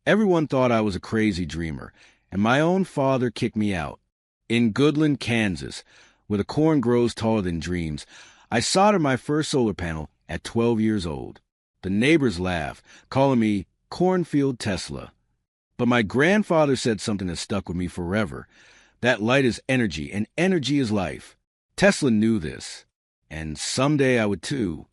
Everyone thought I was a crazy dreamer, and my own father kicked me out. In Goodland, Kansas, where the corn grows taller than dreams, I soldered my first solar panel at 12 years old. The neighbors laughed, calling me Cornfield Tesla. But my grandfather said something that stuck with me forever. That light is energy, and energy is life. Tesla knew this, and someday I would too.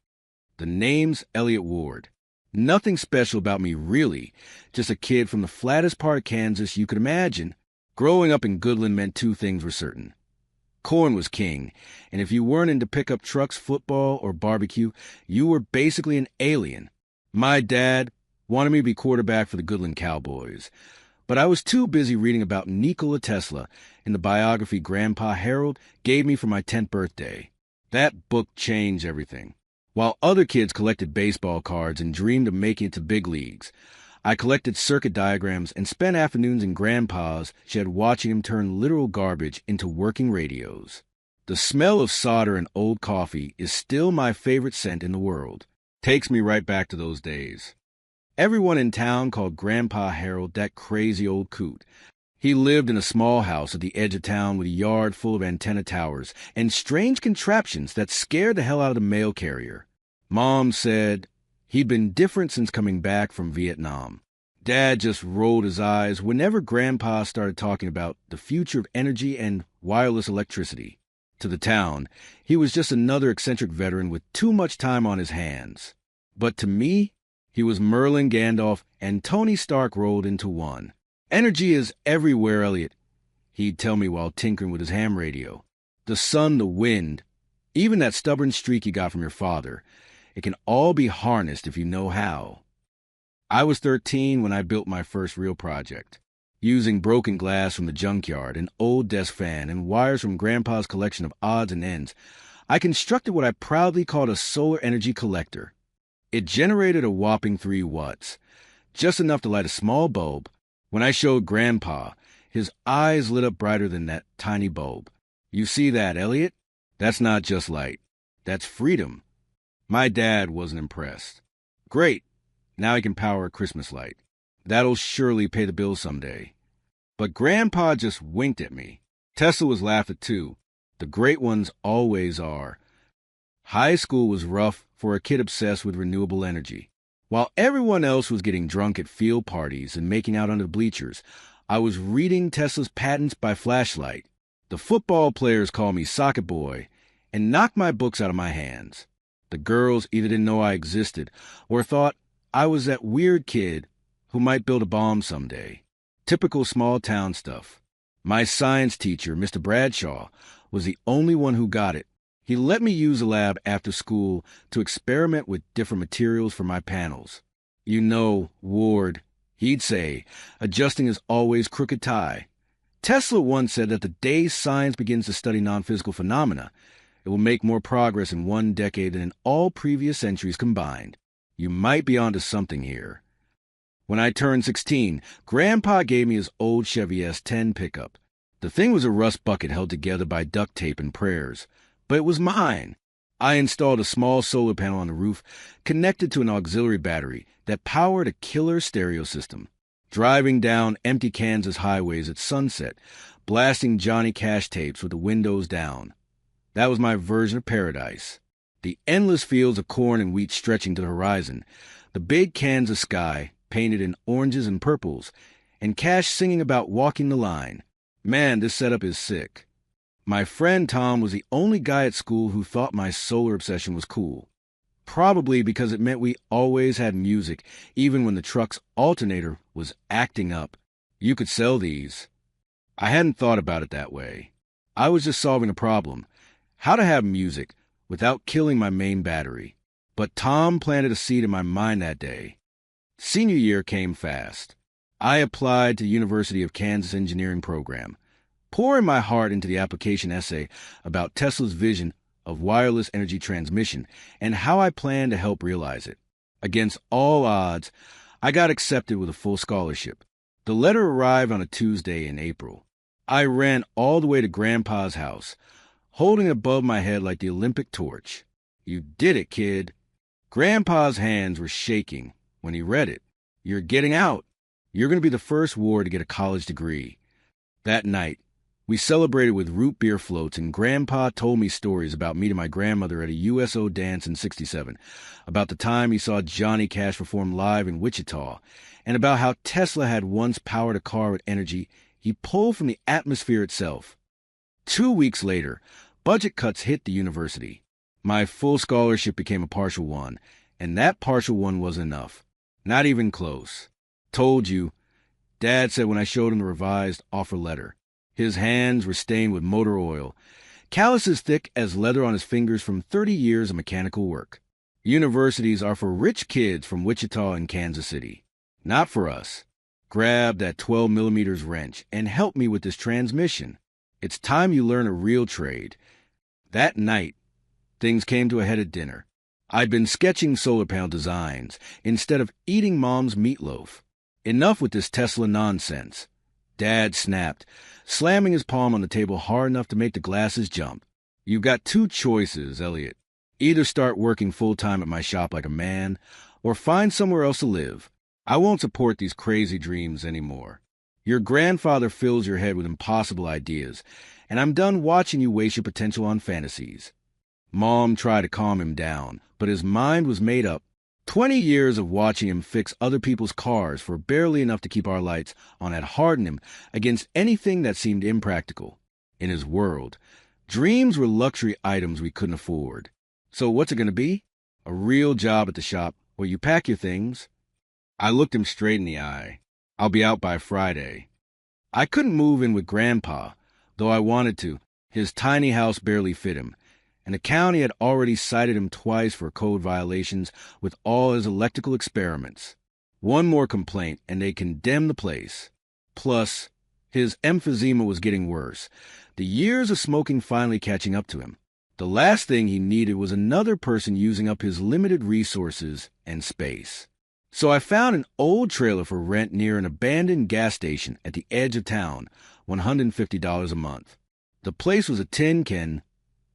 The name's Elliott Ward. Nothing special about me, really. Just a kid from the flattest part of Kansas you could imagine. Growing up in Goodland meant two things were certain. Corn was king, and if you weren't into pickup trucks, football, or barbecue, you were basically an alien. My dad wanted me to be quarterback for the Goodland Cowboys, but I was too busy reading about Nikola Tesla in the biography Grandpa Harold gave me for my 10th birthday. That book changed everything. While other kids collected baseball cards and dreamed of making it to big leagues, I collected circuit diagrams and spent afternoons in Grandpa's shed watching him turn literal garbage into working radios. The smell of solder and old coffee is still my favorite scent in the world. Takes me right back to those days. Everyone in town called Grandpa Harold that crazy old coot. He lived in a small house at the edge of town with a yard full of antenna towers and strange contraptions that scared the hell out of the mail carrier. Mom said he'd been different since coming back from Vietnam. Dad just rolled his eyes whenever Grandpa started talking about the future of energy and wireless electricity. To the town, he was just another eccentric veteran with too much time on his hands. But to me, he was Merlin, Gandalf, and Tony Stark rolled into one. Energy is everywhere, Elliot, he'd tell me while tinkering with his ham radio. The sun, the wind, even that stubborn streak you got from your father. It can all be harnessed if you know how. I was 13 when I built my first real project. Using broken glass from the junkyard, an old desk fan, and wires from Grandpa's collection of odds and ends, I constructed what I proudly called a solar energy collector. It generated a whopping 3 watts, just enough to light a small bulb. When I showed Grandpa, his eyes lit up brighter than that tiny bulb. You see that, Elliot? That's not just light. That's freedom. My dad wasn't impressed. Great. Now I can power a Christmas light. That'll surely pay the bill someday. But Grandpa just winked at me. Tesla was laughed at too. The great ones always are. High school was rough for a kid obsessed with renewable energy. While everyone else was getting drunk at field parties and making out under the bleachers, I was reading Tesla's patents by flashlight. The football players called me socket boy and knocked my books out of my hands. The girls either didn't know I existed or thought I was that weird kid who might build a bomb someday. Typical small-town stuff. My science teacher, Mr. Bradshaw, was the only one who got it. He let me use the lab after school to experiment with different materials for my panels. You know, Ward, he'd say, adjusting his always crooked tie. Tesla once said that the day science begins to study non-physical phenomena, it will make more progress in 1 decade than in all previous centuries combined. You might be onto something here. When I turned 16, Grandpa gave me his old Chevy S10 pickup. The thing was a rust bucket held together by duct tape and prayers, but it was mine. I installed a small solar panel on the roof connected to an auxiliary battery that powered a killer stereo system. Driving down empty Kansas highways at sunset, blasting Johnny Cash tapes with the windows down. That was my version of paradise. The endless fields of corn and wheat stretching to the horizon, the big Kansas sky painted in oranges and purples, and Cash singing about walking the line. Man, this setup is sick. My friend Tom was the only guy at school who thought my solar obsession was cool. Probably because it meant we always had music, even when the truck's alternator was acting up. You could sell these. I hadn't thought about it that way. I was just solving a problem. How to have music without killing my main battery. But Tom planted a seed in my mind that day. Senior year came fast. I applied to the University of Kansas engineering program, pouring my heart into the application essay about Tesla's vision of wireless energy transmission and how I plan to help realize it. Against all odds, I got accepted with a full scholarship. The letter arrived on a Tuesday in April. I ran all the way to Grandpa's house, holding it above my head like the Olympic torch. You did it, kid. Grandpa's hands were shaking when he read it. You're getting out. You're going to be the first ward to get a college degree. That night, we celebrated with root beer floats, and Grandpa told me stories about meeting my grandmother at a USO dance in '67, about the time he saw Johnny Cash perform live in Wichita, and about how Tesla had once powered a car with energy he pulled from the atmosphere itself. 2 weeks later, budget cuts hit the university. My full scholarship became a partial one, and that partial one wasn't enough. Not even close. Told you, Dad said when I showed him the revised offer letter. His hands were stained with motor oil, calluses thick as leather on his fingers from 30 years of mechanical work. Universities are for rich kids from Wichita and Kansas City. Not for us. Grab that 12mm wrench and help me with this transmission. It's time you learn a real trade. That night, things came to a head at dinner. I'd been sketching solar panel designs instead of eating Mom's meatloaf. Enough with this Tesla nonsense. Dad snapped, slamming his palm on the table hard enough to make the glasses jump. You've got two choices, Elliot. Either start working full-time at my shop like a man, or find somewhere else to live. I won't support these crazy dreams anymore. Your grandfather fills your head with impossible ideas, and I'm done watching you waste your potential on fantasies. Mom tried to calm him down, but his mind was made up. 20 years of watching him fix other people's cars for barely enough to keep our lights on had hardened him against anything that seemed impractical. In his world, dreams were luxury items we couldn't afford. So what's it going to be? A real job at the shop where you pack your things? I looked him straight in the eye. I'll be out by Friday. I couldn't move in with Grandpa, though I wanted to. His tiny house barely fit him, and the county had already cited him twice for code violations with all his electrical experiments. One more complaint, and they condemned the place. Plus, his emphysema was getting worse, the years of smoking finally catching up to him. The last thing he needed was another person using up his limited resources and space. So I found an old trailer for rent near an abandoned gas station at the edge of town, $150 a month. The place was a tin can,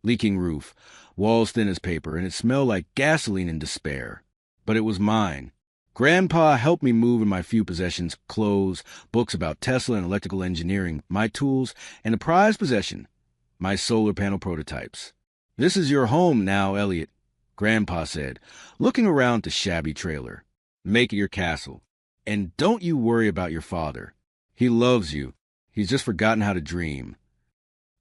leaking roof, walls thin as paper, and it smelled like gasoline in despair. But it was mine. Grandpa helped me move in my few possessions, clothes, books about Tesla and electrical engineering, my tools, and a prized possession, my solar panel prototypes. This is your home now, Elliot, Grandpa said, looking around the shabby trailer. Make it your castle. And don't you worry about your father. He loves you. He's just forgotten how to dream.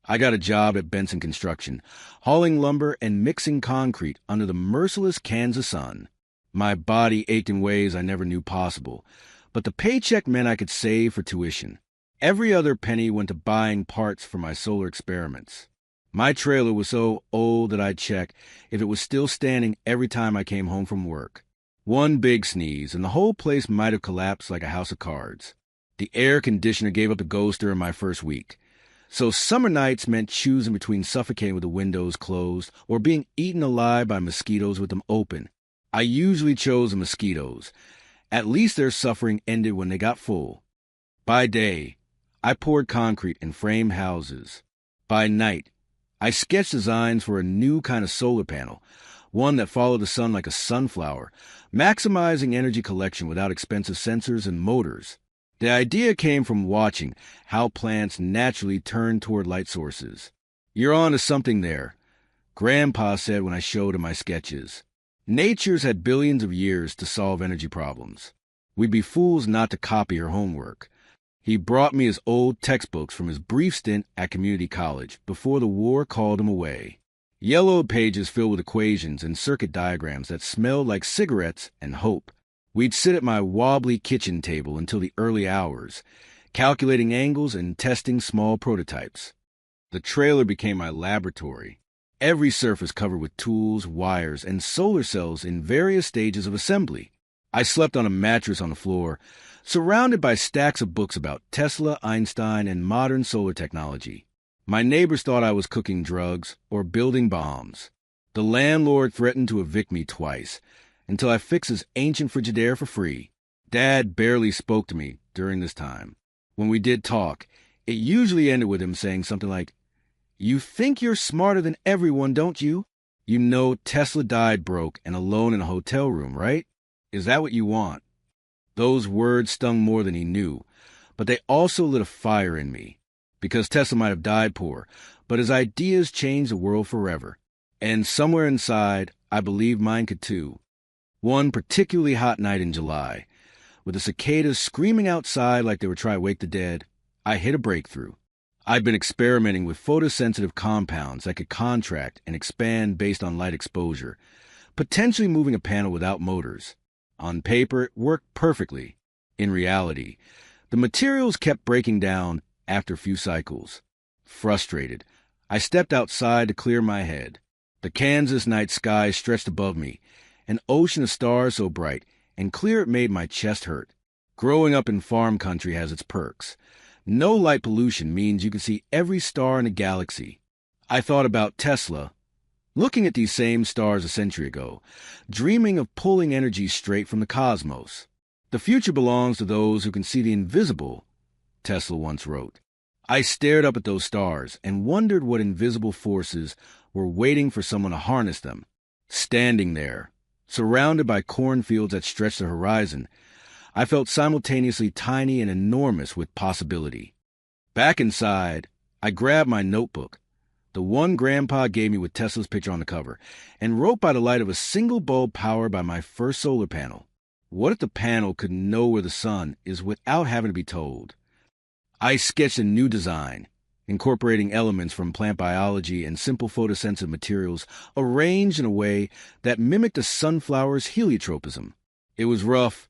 I got a job at Benson Construction, hauling lumber and mixing concrete under the merciless Kansas sun. My body ached in ways I never knew possible, but the paycheck meant I could save for tuition. Every other penny went to buying parts for my solar experiments. My trailer was so old that I'd check if it was still standing every time I came home from work. One big sneeze, and the whole place might have collapsed like a house of cards. The air conditioner gave up the ghost during my first week. So summer nights meant choosing between suffocating with the windows closed or being eaten alive by mosquitoes with them open. I usually chose the mosquitoes. At least their suffering ended when they got full. By day, I poured concrete and framed houses. By night, I sketched designs for a new kind of solar panel, one that followed the sun like a sunflower, maximizing energy collection without expensive sensors and motors. The idea came from watching how plants naturally turn toward light sources. You're on to something there, Grandpa said when I showed him my sketches. Nature's had billions of years to solve energy problems. We'd be fools not to copy her homework. He brought me his old textbooks from his brief stint at community college before the war called him away. Yellowed pages filled with equations and circuit diagrams that smelled like cigarettes and hope. We'd sit at my wobbly kitchen table until the early hours, calculating angles and testing small prototypes. The trailer became my laboratory. Every surface covered with tools, wires, and solar cells in various stages of assembly. I slept on a mattress on the floor, surrounded by stacks of books about Tesla, Einstein, and modern solar technology. My neighbors thought I was cooking drugs or building bombs. The landlord threatened to evict me twice, until I fixed his ancient Frigidaire for free. Dad barely spoke to me during this time. When we did talk, it usually ended with him saying something like, "You think you're smarter than everyone, don't you? You know Tesla died broke and alone in a hotel room, right? Is that what you want?" Those words stung more than he knew, but they also lit a fire in me. Because Tesla might have died poor, but his ideas changed the world forever. And somewhere inside, I believed mine could too. One particularly hot night in July, with the cicadas screaming outside like they were trying to wake the dead, I hit a breakthrough. I'd been experimenting with photosensitive compounds that could contract and expand based on light exposure, potentially moving a panel without motors. On paper, it worked perfectly. In reality, the materials kept breaking down after a few cycles. Frustrated, I stepped outside to clear my head. The Kansas night sky stretched above me, an ocean of stars so bright and clear it made my chest hurt. Growing up in farm country has its perks. No light pollution means you can see every star in a galaxy. I thought about Tesla, looking at these same stars a century ago, dreaming of pulling energy straight from the cosmos. The future belongs to those who can see the invisible, Tesla once wrote. I stared up at those stars and wondered what invisible forces were waiting for someone to harness them. Standing there, surrounded by cornfields that stretched the horizon, I felt simultaneously tiny and enormous with possibility. Back inside, I grabbed my notebook, the one Grandpa gave me with Tesla's picture on the cover, and wrote by the light of a single bulb powered by my first solar panel. What if the panel could know where the sun is without having to be told? I sketched a new design, incorporating elements from plant biology and simple photosensitive materials arranged in a way that mimicked a sunflower's heliotropism. It was rough,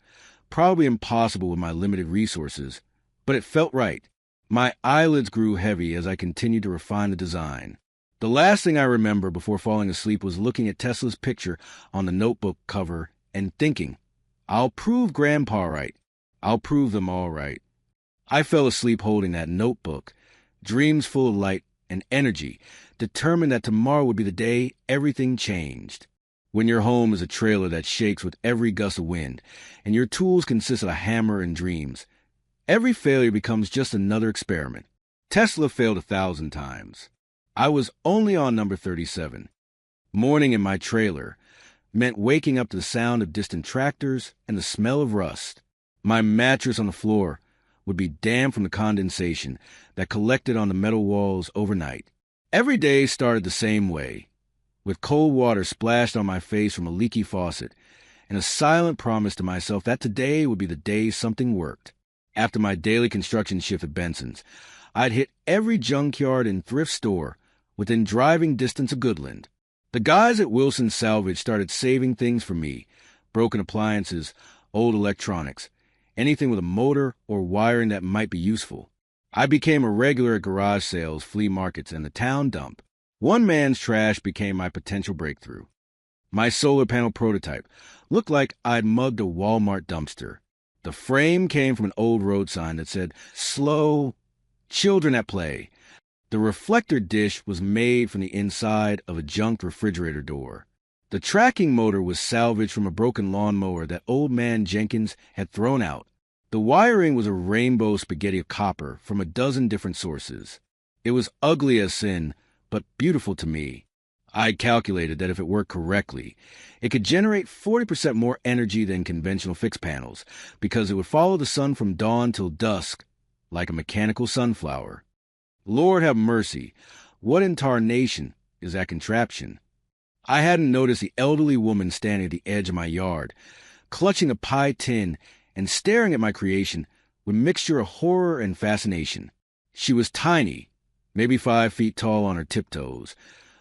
probably impossible with my limited resources, but it felt right. My eyelids grew heavy as I continued to refine the design. The last thing I remember before falling asleep was looking at Tesla's picture on the notebook cover and thinking, I'll prove Grandpa right. I'll prove them all right. I fell asleep holding that notebook, dreams full of light and energy, determined that tomorrow would be the day everything changed. When your home is a trailer that shakes with every gust of wind, and your tools consist of a hammer and dreams, every failure becomes just another experiment. Tesla failed 1,000 times. I was only on number 37. Morning in my trailer meant waking up to the sound of distant tractors and the smell of rust. My mattress on the floor would be damp from the condensation that collected on the metal walls overnight. Every day started the same way, with cold water splashed on my face from a leaky faucet, and a silent promise to myself that today would be the day something worked. After my daily construction shift at Benson's, I'd hit every junkyard and thrift store within driving distance of Goodland. The guys at Wilson Salvage started saving things for me, broken appliances, old electronics, anything with a motor or wiring that might be useful. I became a regular at garage sales, flea markets, and the town dump. One man's trash became my potential breakthrough. My solar panel prototype looked like I'd mugged a Walmart dumpster. The frame came from an old road sign that said, "Slow, children at play." The reflector dish was made from the inside of a junked refrigerator door. The tracking motor was salvaged from a broken lawnmower that old man Jenkins had thrown out. The wiring was a rainbow spaghetti of copper from a dozen different sources. It was ugly as sin, but beautiful to me. I calculated that if it worked correctly, it could generate 40% more energy than conventional fixed panels, because it would follow the sun from dawn till dusk, like a mechanical sunflower. Lord have mercy, what in tarnation is that contraption? I hadn't noticed the elderly woman standing at the edge of my yard, clutching a pie tin and staring at my creation with a mixture of horror and fascination. She was tiny, maybe 5 feet tall on her tiptoes,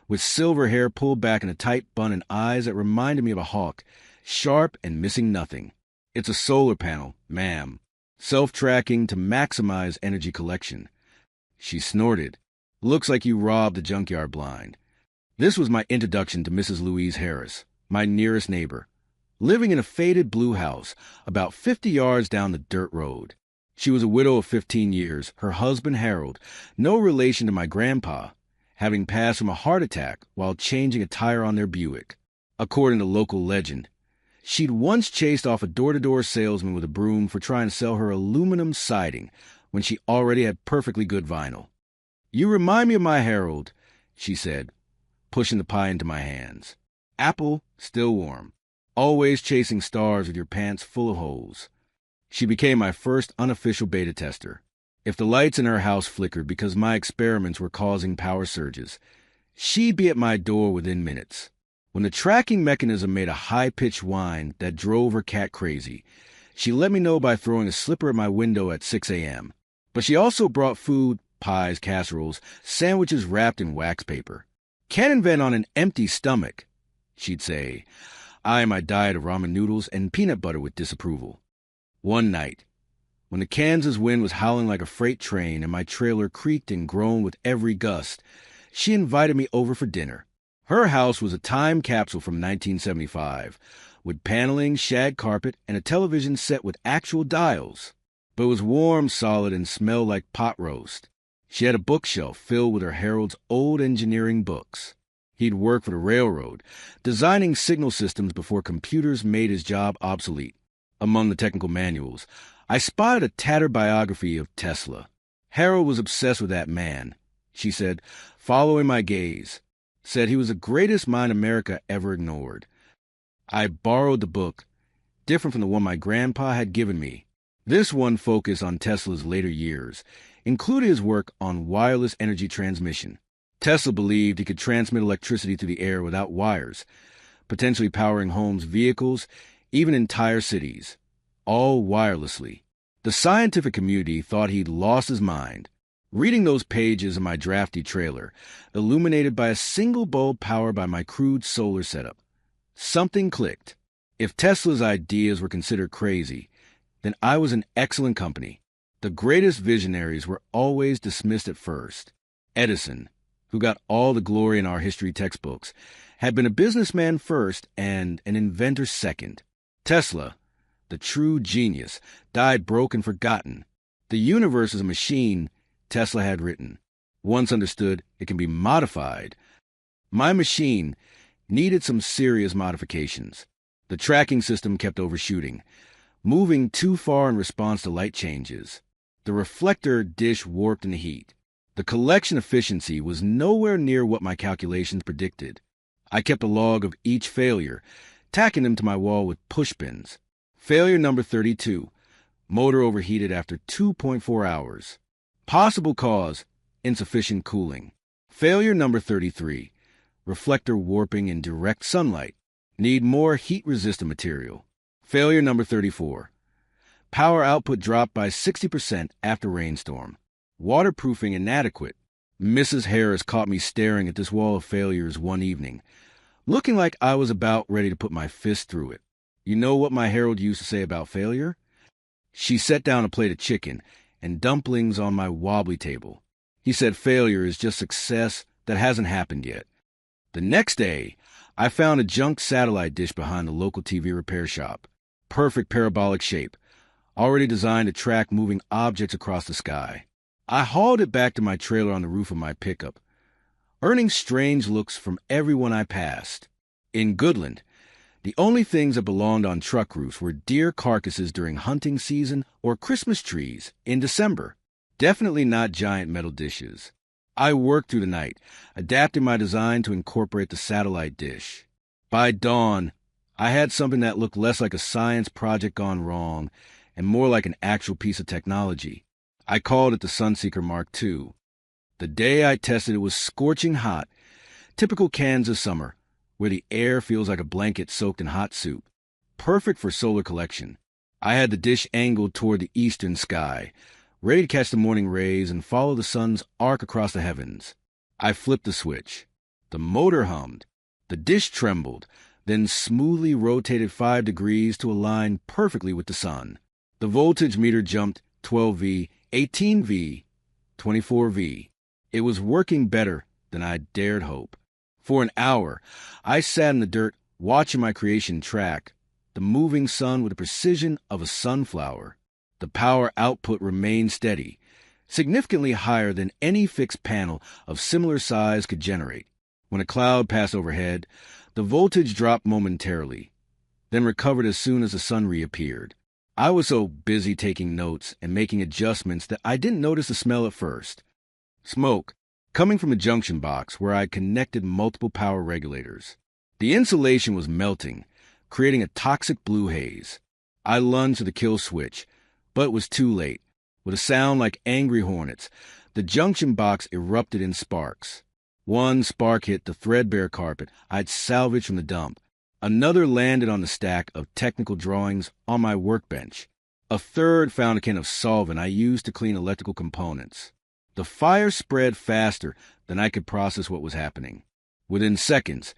with silver hair pulled back in a tight bun and eyes that reminded me of a hawk, sharp and missing nothing. It's a solar panel, ma'am. Self-tracking to maximize energy collection. She snorted. Looks like you robbed the junkyard blind. This was my introduction to Mrs. Louise Harris, my nearest neighbor, living in a faded blue house about 50 yards down the dirt road. She was a widow of 15 years, her husband Harold, no relation to my grandpa, having passed from a heart attack while changing a tire on their Buick. According to local legend, she'd once chased off a door-to-door salesman with a broom for trying to sell her aluminum siding when she already had perfectly good vinyl. "You remind me of my Harold," she said, pushing the pie into my hands. "Apple, still warm. Always chasing stars with your pants full of holes." She became my first unofficial beta tester. If the lights in her house flickered because my experiments were causing power surges, she'd be at my door within minutes. When the tracking mechanism made a high-pitched whine that drove her cat crazy, she let me know by throwing a slipper at my window at 6 a.m. But she also brought food, pies, casseroles, sandwiches wrapped in wax paper. "Can't invent on an empty stomach," she'd say, eyeing my diet of ramen noodles and peanut butter with disapproval. One night, when the Kansas wind was howling like a freight train and my trailer creaked and groaned with every gust, she invited me over for dinner. Her house was a time capsule from 1975, with paneling, shag carpet, and a television set with actual dials. But it was warm, solid, and smelled like pot roast. She had a bookshelf filled with her Harold's old engineering books. He'd worked for the railroad, designing signal systems before computers made his job obsolete. Among the technical manuals, I spotted a tattered biography of Tesla. Harold was obsessed with that man, she said, following my gaze. Said he was the greatest mind America ever ignored. I borrowed the book, different from the one my grandpa had given me. This one focused on Tesla's later years, including his work on wireless energy transmission. Tesla believed he could transmit electricity through the air without wires, potentially powering homes, vehicles, even entire cities, all wirelessly. The scientific community thought he'd lost his mind. Reading those pages in my drafty trailer, illuminated by a single bulb powered by my crude solar setup, something clicked. If Tesla's ideas were considered crazy, then I was in excellent company. The greatest visionaries were always dismissed at first. Edison, who got all the glory in our history textbooks, had been a businessman first and an inventor second. Tesla, the true genius, died broke and forgotten. The universe is a machine Tesla had written. Once understood, it can be modified. My machine needed some serious modifications. The tracking system kept overshooting, moving too far in response to light changes. The reflector dish warped in the heat. The collection efficiency was nowhere near what my calculations predicted. I kept a log of each failure, tacking them to my wall with pushpins. Failure number 32. Motor overheated after 2.4 hours. Possible cause, insufficient cooling. Failure number 33. Reflector warping in direct sunlight. Need more heat-resistant material. Failure number 34. Power output dropped by 60% after rainstorm. Waterproofing inadequate. Mrs. Harris caught me staring at this wall of failures one evening, looking like I was about ready to put my fist through it. You know what my Harold used to say about failure? She set down a plate of chicken and dumplings on my wobbly table. He said failure is just success that hasn't happened yet. The next day, I found a junk satellite dish behind the local TV repair shop. Perfect parabolic shape, already designed to track moving objects across the sky. I hauled it back to my trailer on the roof of my pickup, earning strange looks from everyone I passed. In Goodland, the only things that belonged on truck roofs were deer carcasses during hunting season or Christmas trees in December. Definitely not giant metal dishes. I worked through the night, adapting my design to incorporate the satellite dish. By dawn, I had something that looked less like a science project gone wrong and more like an actual piece of technology. I called it the Sunseeker Mark II. The day I tested it was scorching hot, typical Kansas summer, where the air feels like a blanket soaked in hot soup. Perfect for solar collection. I had the dish angled toward the eastern sky, ready to catch the morning rays and follow the sun's arc across the heavens. I flipped the switch. The motor hummed. The dish trembled, then smoothly rotated 5 degrees to align perfectly with the sun. The voltage meter jumped 12V, 18V, 24V. It was working better than I dared hope. For an hour, I sat in the dirt watching my creation track the moving sun with the precision of a sunflower. The power output remained steady, significantly higher than any fixed panel of similar size could generate. When a cloud passed overhead, the voltage dropped momentarily, then recovered as soon as the sun reappeared. I was so busy taking notes and making adjustments that I didn't notice the smell at first. Smoke, coming from a junction box where I connected multiple power regulators. The insulation was melting, creating a toxic blue haze. I lunged to the kill switch, But it was too late. With a sound like angry hornets, the junction box erupted in sparks. One spark hit the threadbare carpet I'd salvaged from the dump. Another landed on the stack of technical drawings on my workbench. A third found a can of solvent I used to clean electrical components. The fire spread faster than I could process what was happening. Within seconds,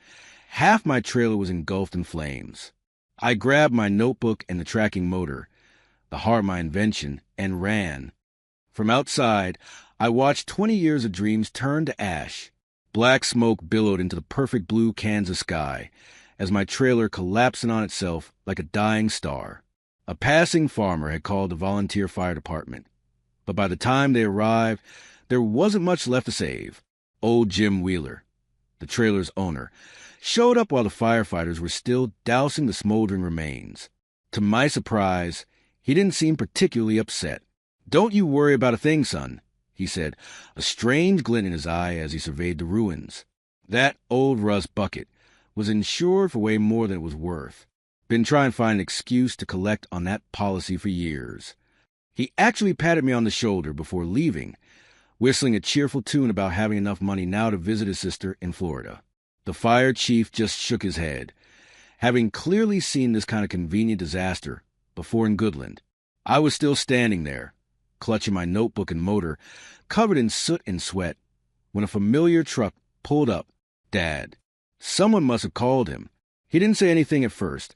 half my trailer was engulfed in flames. I grabbed my notebook and the tracking motor, the heart of my invention, and ran. From outside, I watched 20 years of dreams turn to ash. Black smoke billowed into the perfect blue Kansas sky as my trailer collapsed in on itself like a dying star. A passing farmer had called the volunteer fire department, but by the time they arrived, there wasn't much left to save. Old Jim Wheeler, the trailer's owner, showed up while the firefighters were still dousing the smoldering remains. To my surprise, he didn't seem particularly upset. "Don't you worry about a thing, son," he said, a strange glint in his eye as he surveyed the ruins. That old rust bucket was insured for way more than it was worth. Been trying to find an excuse to collect on that policy for years. He actually patted me on the shoulder before leaving, whistling a cheerful tune about having enough money now to visit his sister in Florida. The fire chief just shook his head, having clearly seen this kind of convenient disaster before in Goodland. I was still standing there, clutching my notebook and motor, covered in soot and sweat, when a familiar truck pulled up. Dad. Someone must have called him. He didn't say anything at first,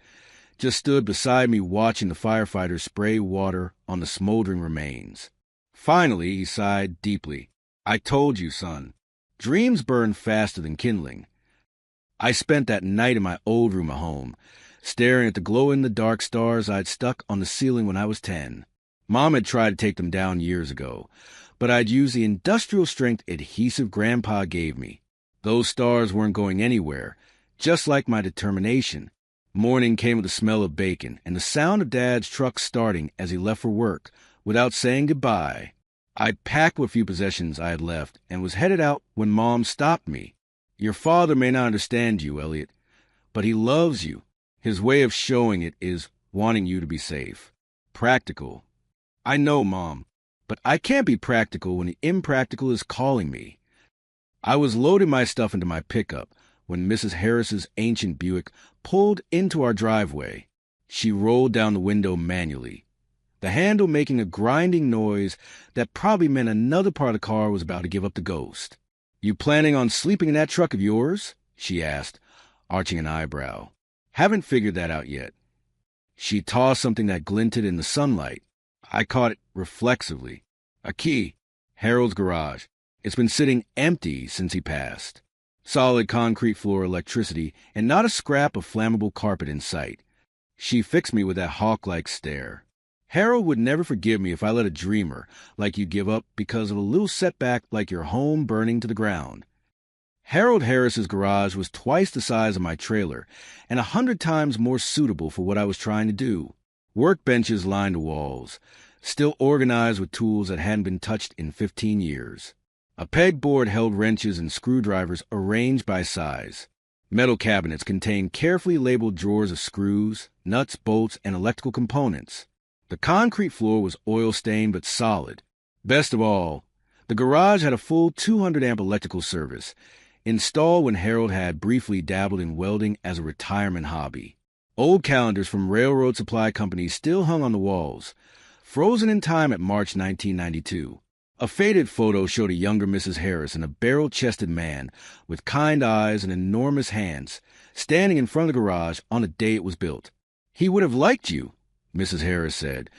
just stood beside me watching the firefighters spray water on the smoldering remains. Finally, he sighed deeply. "I told you, son. Dreams burn faster than kindling." I spent that night in my old room at home, staring at the glow-in-the-dark stars I'd stuck on the ceiling when I was 10. Mom had tried to take them down years ago, but I'd used the industrial-strength adhesive Grandpa gave me. Those stars weren't going anywhere, just like my determination. Morning came with the smell of bacon and the sound of Dad's truck starting as he left for work, without saying goodbye. I packed what few possessions I had left and was headed out when Mom stopped me. "Your father may not understand you, Elliot, but he loves you. His way of showing it is wanting you to be safe. Practical." "I know, Mom, but I can't be practical when the impractical is calling me." I was loading my stuff into my pickup when Mrs. Harris's ancient Buick pulled into our driveway. She rolled down the window manually, the handle making a grinding noise that probably meant another part of the car was about to give up the ghost. "You planning on sleeping in that truck of yours?" she asked, arching an eyebrow. "Haven't figured that out yet." She tossed something that glinted in the sunlight. I caught it reflexively. A key. Harold's garage. It's been sitting empty since he passed. Solid concrete floor electricity and not a scrap of flammable carpet in sight. She fixed me with that hawk-like stare. "Harold would never forgive me if I let a dreamer like you give up because of a little setback like your home burning to the ground." Harold Harris's garage was twice the size of my trailer and 100 times more suitable for what I was trying to do. Workbenches lined the walls, still organized with tools that hadn't been touched in 15 years. A pegboard held wrenches and screwdrivers arranged by size. Metal cabinets contained carefully labeled drawers of screws, nuts, bolts, and electrical components. The concrete floor was oil-stained but solid. Best of all, the garage had a full 200-amp electrical service, installed when Harold had briefly dabbled in welding as a retirement hobby. Old calendars from railroad supply companies still hung on the walls, frozen in time at March 1992. A faded photo showed a younger Mrs. Harris and a barrel-chested man with kind eyes and enormous hands standing in front of the garage on the day it was built. "He would have liked you," Mrs. Harris said,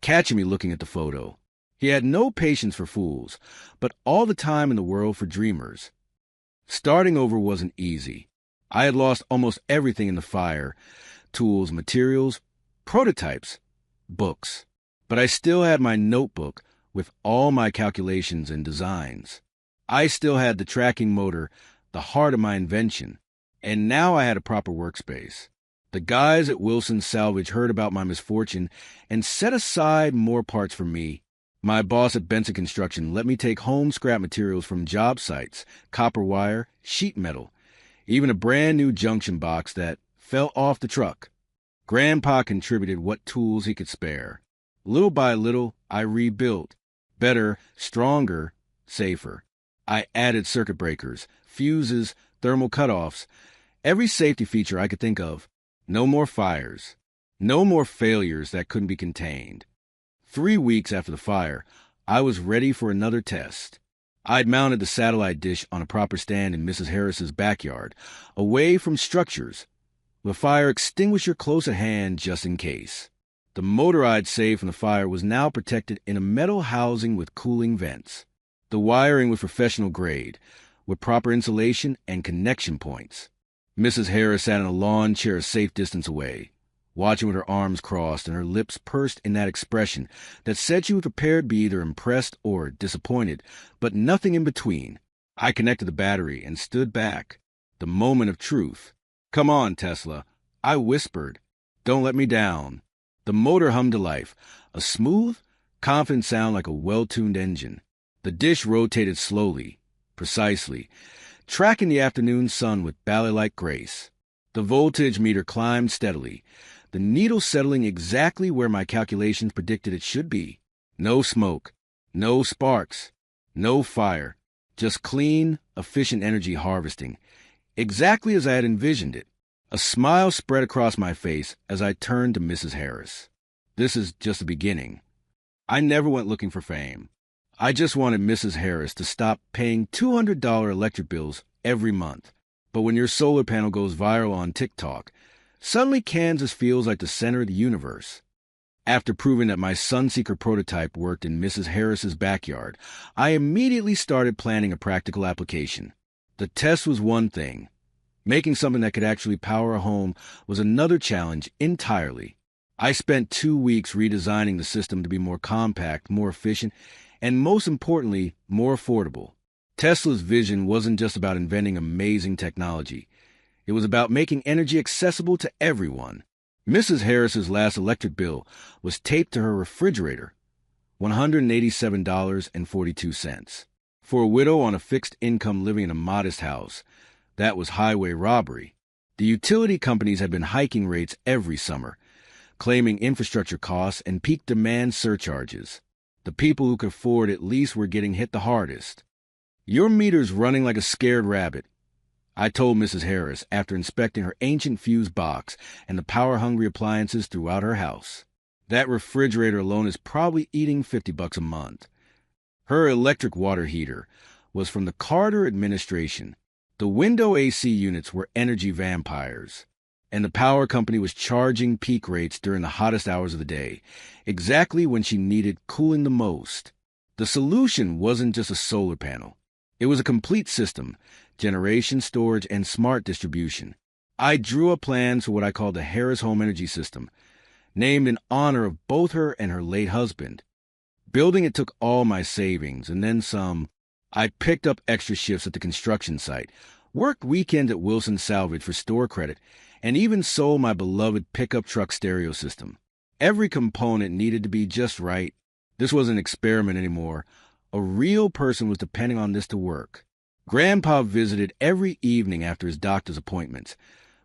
catching me looking at the photo. He had no patience for fools, but all the time in the world for dreamers. Starting over wasn't easy. I had lost almost everything in the fire: tools, materials, prototypes, books. But I still had my notebook with all my calculations and designs. I still had the tracking motor, the heart of my invention, and now I had a proper workspace. The guys at Wilson's Salvage heard about my misfortune and set aside more parts for me. My boss at Benson Construction let me take home scrap materials from job sites, copper wire, sheet metal, even a brand new junction box that fell off the truck. Grandpa contributed what tools he could spare. Little by little, I rebuilt. Better, stronger, safer. I added circuit breakers, fuses, thermal cutoffs, every safety feature I could think of. No more fires. No more failures that couldn't be contained. 3 weeks after the fire, I was ready for another test. I'd mounted the satellite dish on a proper stand in Mrs. Harris's backyard, away from structures, with a fire extinguisher close at hand just in case. The motor I'd saved from the fire was now protected in a metal housing with cooling vents. The wiring was professional grade, with proper insulation and connection points. Mrs. Harris sat in a lawn chair a safe distance away, watching with her arms crossed and her lips pursed in that expression that said she was prepared to be either impressed or disappointed, but nothing in between. I connected the battery and stood back. The moment of truth. "Come on, Tesla," I whispered. "Don't let me down." The motor hummed to life, a smooth, confident sound like a well-tuned engine. The dish rotated slowly, precisely, tracking the afternoon sun with ballet-like grace. The voltage meter climbed steadily, the needle settling exactly where my calculations predicted it should be. No smoke, no sparks, no fire, just clean, efficient energy harvesting, exactly as I had envisioned it. A smile spread across my face as I turned to Mrs. Harris. This is just the beginning. I never went looking for fame. I just wanted Mrs. Harris to stop paying $200 electric bills every month. But when your solar panel goes viral on TikTok, suddenly Kansas feels like the center of the universe. After proving that my Sunseeker prototype worked in Mrs. Harris's backyard, I immediately started planning a practical application. The test was one thing. Making something that could actually power a home was another challenge entirely. I spent 2 weeks redesigning the system to be more compact, more efficient, and most importantly, more affordable. Tesla's vision wasn't just about inventing amazing technology. It was about making energy accessible to everyone. Mrs. Harris's last electric bill was taped to her refrigerator, $187.42. For a widow on a fixed income living in a modest house, that was highway robbery. The utility companies had been hiking rates every summer, claiming infrastructure costs and peak demand surcharges. The people who could afford at least were getting hit the hardest. "Your meter's running like a scared rabbit," I told Mrs. Harris after inspecting her ancient fuse box and the power-hungry appliances throughout her house. "That refrigerator alone is probably eating $50 a month." Her electric water heater was from the Carter administration. The window AC units were energy vampires, and the power company was charging peak rates during the hottest hours of the day, exactly when she needed cooling the most. The solution wasn't just a solar panel. It was a complete system: generation, storage, and smart distribution. I drew up plans for what I called the Harris Home Energy System, named in honor of both her and her late husband. Building it took all my savings, and then some. I picked up extra shifts at the construction site, worked weekends at Wilson Salvage for store credit, and even sold my beloved pickup truck stereo system. Every component needed to be just right. This wasn't an experiment anymore. A real person was depending on this to work. Grandpa visited every evening after his doctor's appointments,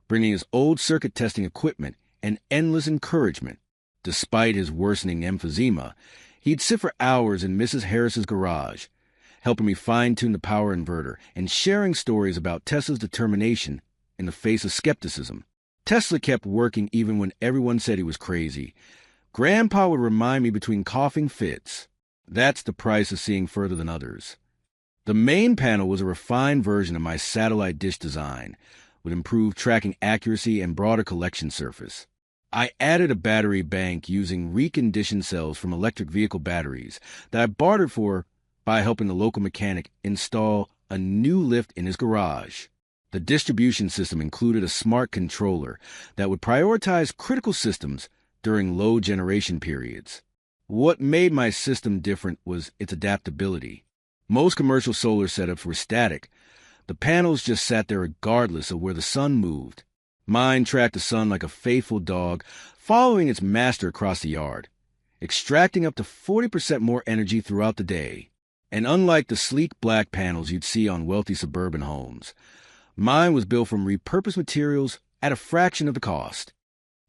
bringing his old circuit testing equipment and endless encouragement. Despite his worsening emphysema, he'd sit for hours in Mrs. Harris's garage, helping me fine-tune the power inverter and sharing stories about Tesla's determination in the face of skepticism. Tesla kept working even when everyone said he was crazy. Grandpa would remind me between coughing fits. That's the price of seeing further than others. The main panel was a refined version of my satellite dish design, with improved tracking accuracy and broader collection surface. I added a battery bank using reconditioned cells from electric vehicle batteries that I bartered for by helping the local mechanic install a new lift in his garage. The distribution system included a smart controller that would prioritize critical systems during low generation periods. What made my system different was its adaptability. Most commercial solar setups were static. The panels just sat there regardless of where the sun moved. Mine tracked the sun like a faithful dog, following its master across the yard, extracting up to 40% more energy throughout the day. And unlike the sleek black panels you'd see on wealthy suburban homes, mine was built from repurposed materials at a fraction of the cost.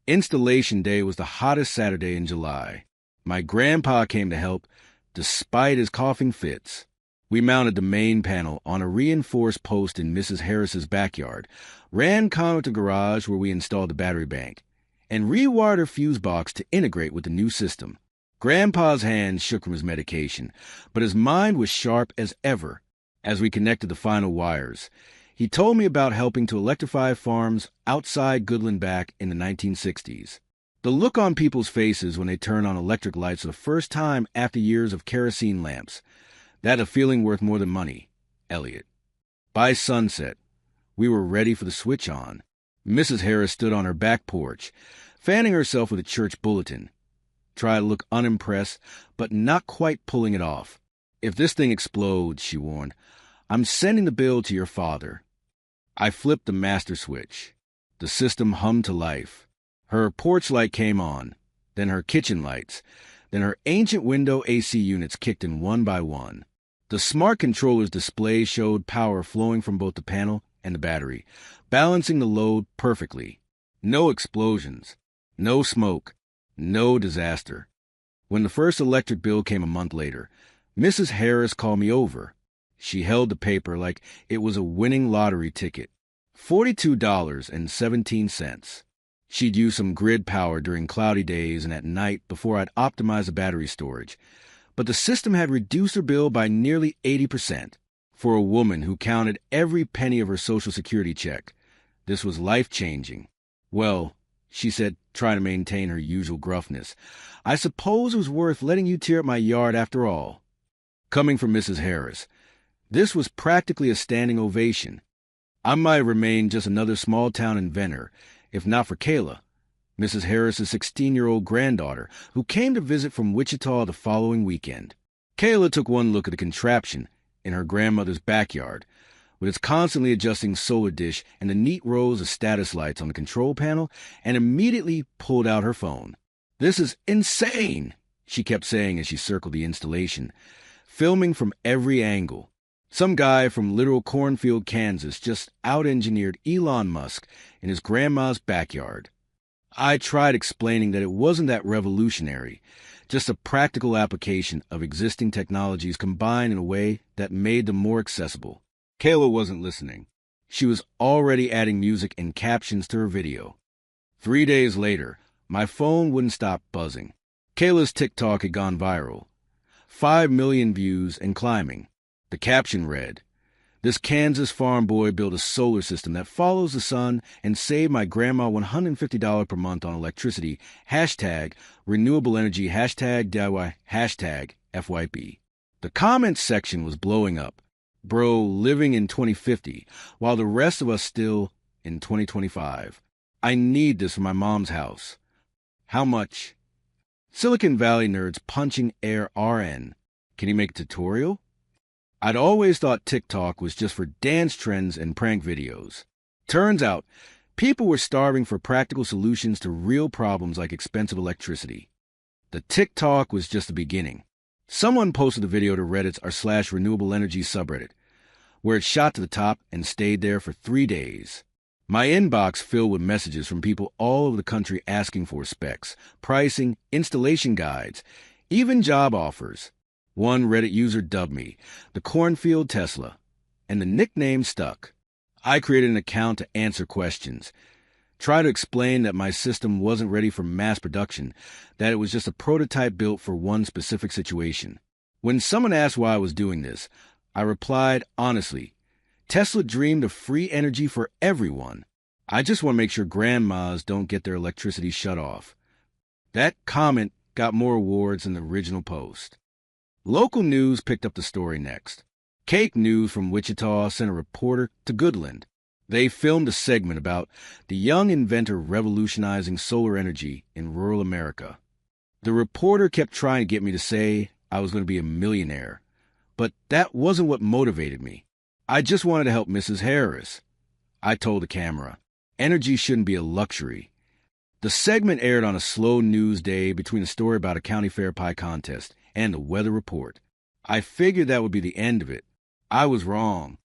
Installation day was the hottest Saturday in July. My grandpa came to help, despite his coughing fits. We mounted the main panel on a reinforced post in Mrs. Harris's backyard, ran conduit to the garage where we installed the battery bank, and rewired her fuse box to integrate with the new system. Grandpa's hands shook from his medication, but his mind was sharp as ever as we connected the final wires. He told me about helping to electrify farms outside Goodland back in the 1960s. The look on people's faces when they turn on electric lights for the first time after years of kerosene lamps. That a feeling worth more than money. Elliot. By sunset, we were ready for the switch on. Mrs. Harris stood on her back porch, fanning herself with a church bulletin. Tried to look unimpressed, but not quite pulling it off. If this thing explodes, she warned, I'm sending the bill to your father. I flipped the master switch. The system hummed to life. Her porch light came on, then her kitchen lights, then her ancient window AC units kicked in one by one. The smart controller's display showed power flowing from both the panel and the battery, balancing the load perfectly. No explosions, no smoke, no disaster. When the first electric bill came a month later, Mrs. Harris called me over. She held the paper like it was a winning lottery ticket. $42.17. She'd use some grid power during cloudy days and at night before I'd optimize the battery storage. But the system had reduced her bill by nearly 80%. For a woman who counted every penny of her Social Security check, this was life-changing. Well, she said, trying to maintain her usual gruffness, I suppose it was worth letting you tear up my yard after all. Coming from Mrs. Harris, this was practically a standing ovation. I might remain just another small-town inventor, if not for Kayla, Mrs. Harris's 16-year-old granddaughter, who came to visit from Wichita the following weekend. Kayla took one look at the contraption in her grandmother's backyard, with its constantly adjusting solar dish and the neat rows of status lights on the control panel, and immediately pulled out her phone. This is insane, she kept saying as she circled the installation, filming from every angle. Some guy from literal Cornfield, Kansas, just out-engineered Elon Musk in his grandma's backyard. I tried explaining that it wasn't that revolutionary, just a practical application of existing technologies combined in a way that made them more accessible. Kayla wasn't listening. She was already adding music and captions to her video. 3 days later, my phone wouldn't stop buzzing. Kayla's TikTok had gone viral. 5 million views and climbing. The caption read, This Kansas farm boy built a solar system that follows the sun and saved my grandma $150 per month on electricity. Hashtag renewable energy. Hashtag DIY. Hashtag FYP. The comments section was blowing up. Bro, living in 2050, while the rest of us still in 2025. I need this for my mom's house. How much? Silicon Valley nerds punching air RN. Can you make a tutorial? I'd always thought TikTok was just for dance trends and prank videos. Turns out, people were starving for practical solutions to real problems like expensive electricity. The TikTok was just the beginning. Someone posted the video to Reddit's r/renewable energy subreddit, where it shot to the top and stayed there for 3 days. My inbox filled with messages from people all over the country asking for specs, pricing, installation guides, even job offers. One Reddit user dubbed me the Cornfield Tesla, and the nickname stuck. I created an account to answer questions, try to explain that my system wasn't ready for mass production, that it was just a prototype built for one specific situation. When someone asked why I was doing this, I replied honestly, Tesla dreamed of free energy for everyone. I just want to make sure grandmas don't get their electricity shut off. That comment got more awards than the original post. Local news picked up the story next. Cake News from Wichita sent a reporter to Goodland. They filmed a segment about the young inventor revolutionizing solar energy in rural America. The reporter kept trying to get me to say I was going to be a millionaire, but that wasn't what motivated me. I just wanted to help Mrs. Harris. I told the camera, energy shouldn't be a luxury. The segment aired on a slow news day between a story about a county fair pie contest and the weather report. I figured that would be the end of it. I was wrong.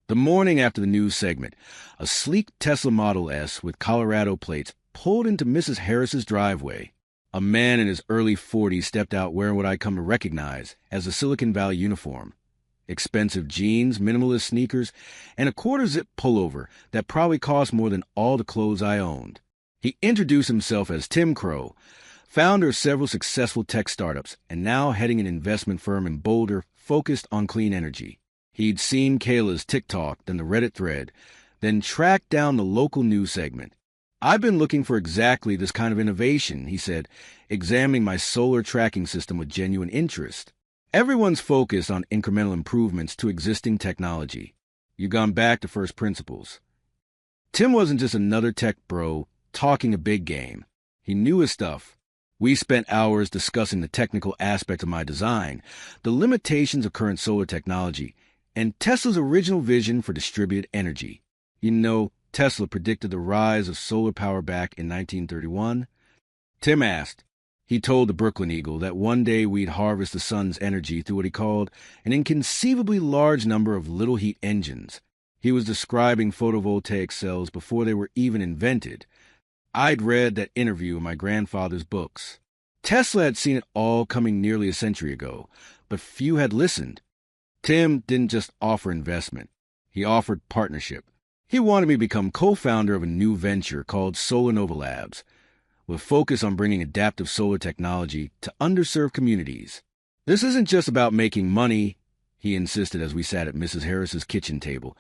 The morning after the news segment, a sleek Tesla Model S with Colorado plates pulled into Mrs. Harris's driveway. A man in his early 40s stepped out wearing what I'd come to recognize as a Silicon Valley uniform. Expensive jeans, minimalist sneakers, and a quarter-zip pullover that probably cost more than all the clothes I owned. He introduced himself as Tim Crow, founder of several successful tech startups and now heading an investment firm in Boulder focused on clean energy. He'd seen Kayla's TikTok, then the Reddit thread, then tracked down the local news segment. "I've been looking for exactly this kind of innovation," he said, examining my solar tracking system with genuine interest. "Everyone's focused on incremental improvements to existing technology. You've gone back to first principles." Tim wasn't just another tech bro talking a big game. He knew his stuff. We spent hours discussing the technical aspect of my design, the limitations of current solar technology, and Tesla's original vision for distributed energy. You know, Tesla predicted the rise of solar power back in 1931. Tim asked. He told the Brooklyn Eagle that one day we'd harvest the sun's energy through what he called an inconceivably large number of little heat engines. He was describing photovoltaic cells before they were even invented. I'd read that interview in my grandfather's books. Tesla had seen it all coming nearly a century ago, but few had listened. Tim didn't just offer investment. He offered partnership. He wanted me to become co-founder of a new venture called Solar Nova Labs, with focus on bringing adaptive solar technology to underserved communities. "This isn't just about making money," he insisted as we sat at Mrs. Harris's kitchen table,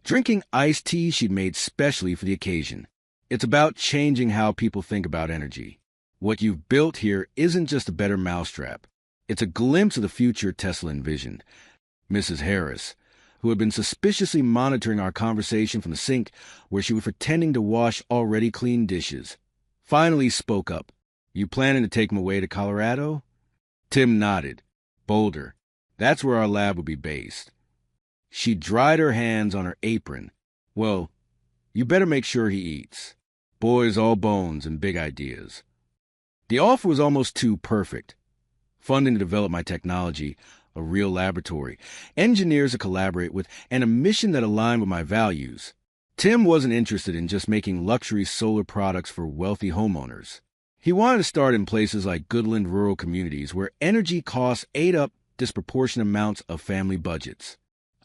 drinking iced tea she'd made specially for the occasion. "It's about changing how people think about energy. What you've built here isn't just a better mousetrap. It's a glimpse of the future Tesla envisioned." Mrs. Harris, who had been suspiciously monitoring our conversation from the sink where she was pretending to wash already clean dishes, finally spoke up. "You planning to take him away to Colorado?" Tim nodded. "Boulder. That's where our lab would be based." She dried her hands on her apron. "Well, you better make sure he eats. Boys all bones and big ideas." The offer was almost too perfect. Funding to develop my technology, a real laboratory, engineers to collaborate with, and a mission that aligned with my values. Tim wasn't interested in just making luxury solar products for wealthy homeowners. He wanted to start in places like Goodland rural communities where energy costs ate up disproportionate amounts of family budgets.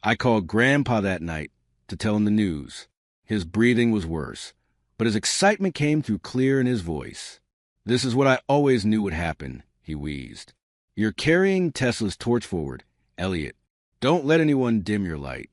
I called Grandpa that night to tell him the news. His breathing was worse, but his excitement came through clear in his voice. "This is what I always knew would happen," he wheezed. "You're carrying Tesla's torch forward, Elliot. Don't let anyone dim your light."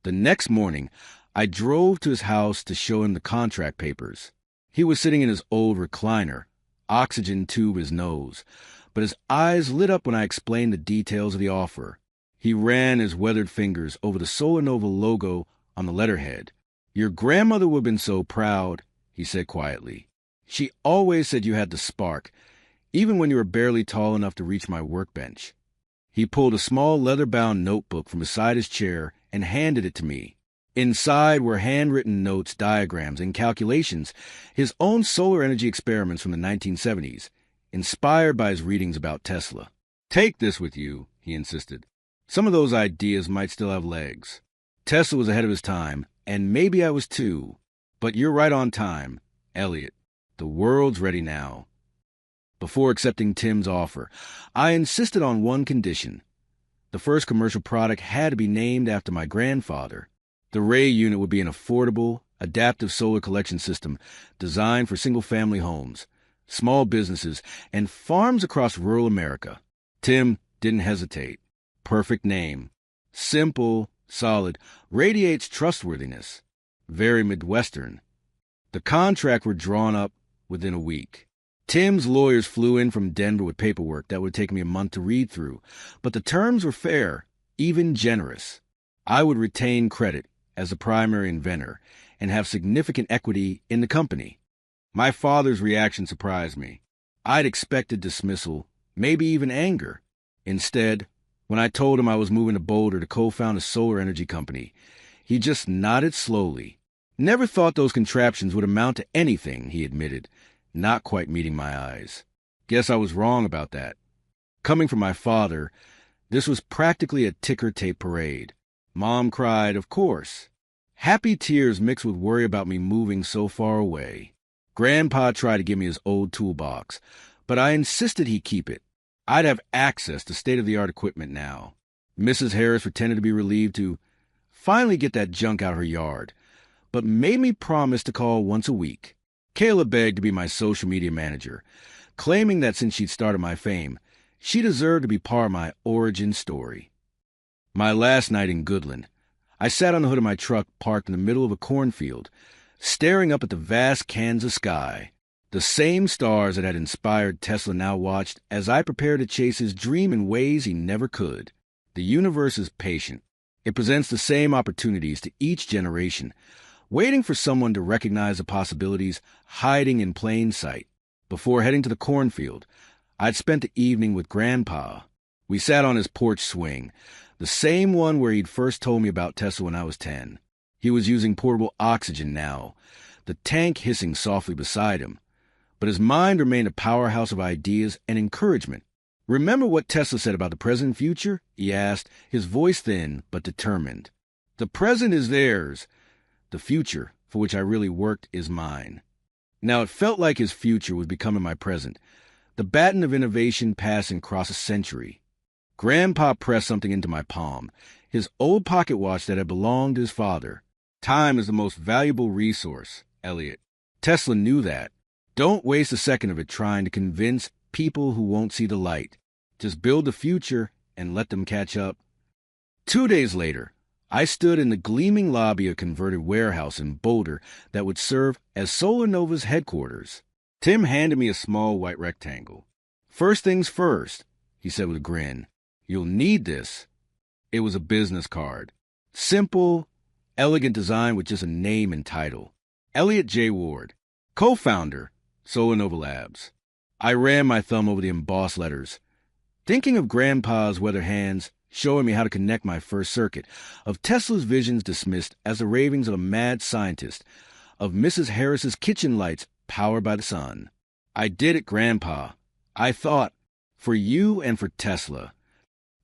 The next morning, I drove to his house to show him the contract papers. He was sitting in his old recliner, oxygen tube his nose, but his eyes lit up when I explained the details of the offer. He ran his weathered fingers over the Solar Nova logo on the letterhead. "Your grandmother would have been so proud," he said quietly. "She always said you had the spark, even when you were barely tall enough to reach my workbench." He pulled a small leather-bound notebook from beside his chair and handed it to me. Inside were handwritten notes, diagrams, and calculations, his own solar energy experiments from the 1970s, inspired by his readings about Tesla. "Take this with you," he insisted. "Some of those ideas might still have legs. Tesla was ahead of his time, and maybe I was too. But you're right on time, Elliot. The world's ready now." Before accepting Tim's offer, I insisted on one condition. The first commercial product had to be named after my grandfather. The Ray unit would be an affordable, adaptive solar collection system designed for single-family homes, small businesses, and farms across rural America. Tim didn't hesitate. Perfect name. Simple, solid, radiates trustworthiness. Very Midwestern. The contract were drawn up within a week. Tim's lawyers flew in from Denver with paperwork that would take me a month to read through, but the terms were fair, even generous. I would retain credit as the primary inventor and have significant equity in the company. My father's reaction surprised me. I'd expected dismissal, maybe even anger. Instead, when I told him I was moving to Boulder to co-found a solar energy company, he just nodded slowly. "Never thought those contraptions would amount to anything," he admitted, not quite meeting my eyes. Guess I was wrong about that. Coming from my father, this was practically a ticker tape parade. Mom cried, of course. Happy tears mixed with worry about me moving so far away. Grandpa tried to give me his old toolbox, but I insisted he keep it. I'd have access to state-of-the-art equipment now. Mrs. Harris pretended to be relieved to finally get that junk out her yard, but made me promise to call once a week. Kayla begged to be my social media manager, claiming that since she'd started my fame, she deserved to be part of my origin story. My last night in Goodland, I sat on the hood of my truck parked in the middle of a cornfield, staring up at the vast Kansas sky. The same stars that had inspired Tesla now watched as I prepared to chase his dream in ways he never could. The universe is patient. It presents the same opportunities to each generation, waiting for someone to recognize the possibilities hiding in plain sight. Before heading to the cornfield, I'd spent the evening with Grandpa. We sat on his porch swing, the same one where he'd first told me about Tesla when I was 10. He was using portable oxygen now, the tank hissing softly beside him. But his mind remained a powerhouse of ideas and encouragement. "Remember what Tesla said about the present and future?" he asked, his voice thin but determined. "The present is theirs. The future, for which I really worked, is mine." Now it felt like his future was becoming my present, the baton of innovation passing across a century. Grandpa pressed something into my palm, his old pocket watch that had belonged to his father. "Time is the most valuable resource, Elliot. Tesla knew that. Don't waste a second of it trying to convince people who won't see the light. Just build the future and let them catch up." 2 days later, I stood in the gleaming lobby of a converted warehouse in Boulder that would serve as Solar Nova's headquarters. Tim handed me a small white rectangle. "First things first," he said with a grin. "You'll need this." It was a business card. Simple, elegant design with just a name and title. Elliot J. Ward, co-founder, Solar Nova Labs. I ran my thumb over the embossed letters, thinking of Grandpa's weather hands showing me how to connect my first circuit, of Tesla's visions dismissed as the ravings of a mad scientist, of Mrs. Harris's kitchen lights powered by the sun. "I did it, Grandpa. I thought, for you and for Tesla."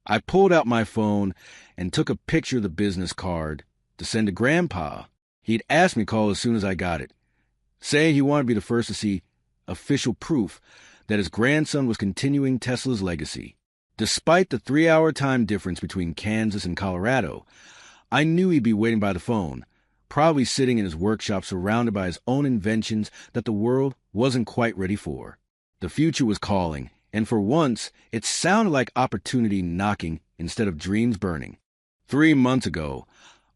I pulled out my phone and took a picture of the business card to send to Grandpa. He'd asked me to call as soon as I got it, saying he wanted to be the first to see official proof that his grandson was continuing Tesla's legacy. Despite the 3-hour time difference between Kansas and Colorado, I knew he'd be waiting by the phone, probably sitting in his workshop surrounded by his own inventions that the world wasn't quite ready for. The future was calling, and for once, it sounded like opportunity knocking instead of dreams burning. 3 months ago,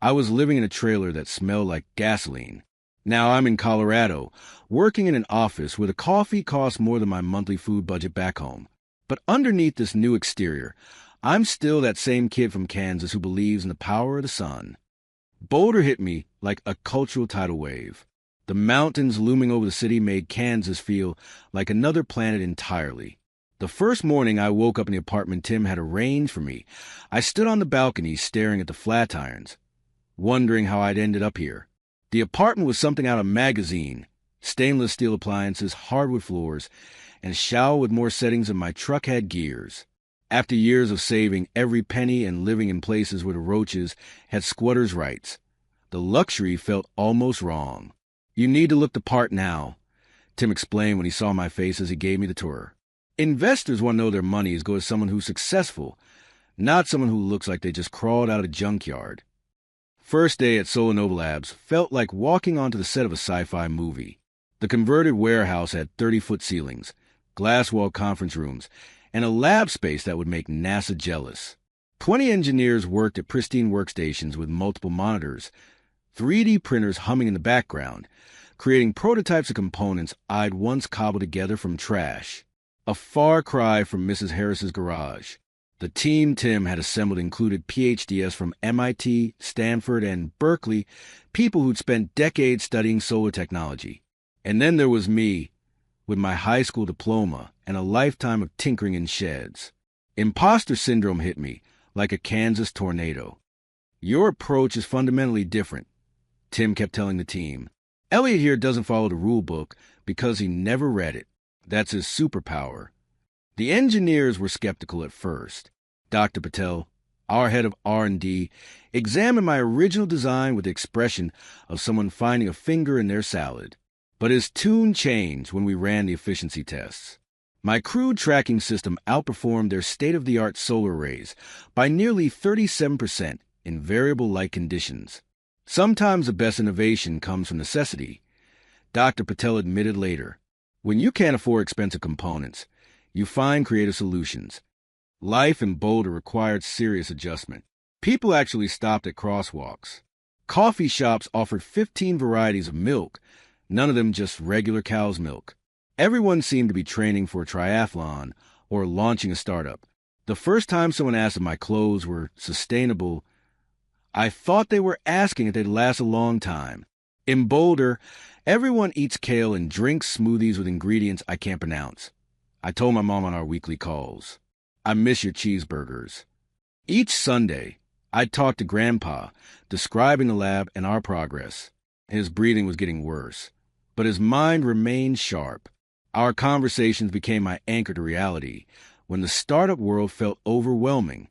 I was living in a trailer that smelled like gasoline. Now I'm in Colorado, working in an office where the coffee costs more than my monthly food budget back home. But underneath this new exterior, I'm still that same kid from Kansas who believes in the power of the sun. Boulder hit me like a cultural tidal wave. The mountains looming over the city made Kansas feel like another planet entirely. The first morning I woke up in the apartment Tim had arranged for me, I stood on the balcony staring at the flatirons, wondering how I'd ended up here. The apartment was something out of a magazine. Stainless steel appliances, hardwood floors, and a shower with more settings than my truck had gears. After years of saving every penny and living in places where the roaches had squatters' rights, the luxury felt almost wrong. "You need to look the part now," Tim explained when he saw my face as he gave me the tour. "Investors want to know their money is going to someone who's successful, not someone who looks like they just crawled out of a junkyard." First day at Solar Nova Labs felt like walking onto the set of a sci-fi movie. The converted warehouse had 30-foot ceilings, glass-walled conference rooms, and a lab space that would make NASA jealous. 20 engineers worked at pristine workstations with multiple monitors, 3D printers humming in the background, creating prototypes of components I'd once cobbled together from trash. A far cry from Mrs. Harris's garage. The team Tim had assembled included PhDs from MIT, Stanford, and Berkeley, people who'd spent decades studying solar technology. And then there was me, with my high school diploma and a lifetime of tinkering in sheds. Imposter syndrome hit me like a Kansas tornado. "Your approach is fundamentally different," Tim kept telling the team. "Elliot here doesn't follow the rule book because he never read it. That's his superpower." The engineers were skeptical at first. Dr. Patel, our head of R&D, examined my original design with the expression of someone finding a finger in their salad. But his tune changed when we ran the efficiency tests. My crude tracking system outperformed their state-of-the-art solar arrays by nearly 37% in variable light conditions. Sometimes the best innovation comes from necessity, Dr. Patel admitted later. When you can't afford expensive components, you find creative solutions. Life in Boulder required serious adjustment. People actually stopped at crosswalks. Coffee shops offered 15 varieties of milk, none of them just regular cow's milk. Everyone seemed to be training for a triathlon or launching a startup. The first time someone asked if my clothes were sustainable, I thought they were asking if they'd last a long time. In Boulder, everyone eats kale and drinks smoothies with ingredients I can't pronounce. I told my mom on our weekly calls, I miss your cheeseburgers. Each Sunday, I'd talk to Grandpa, describing the lab and our progress. His breathing was getting worse, but his mind remained sharp. Our conversations became my anchor to reality when the startup world felt overwhelming.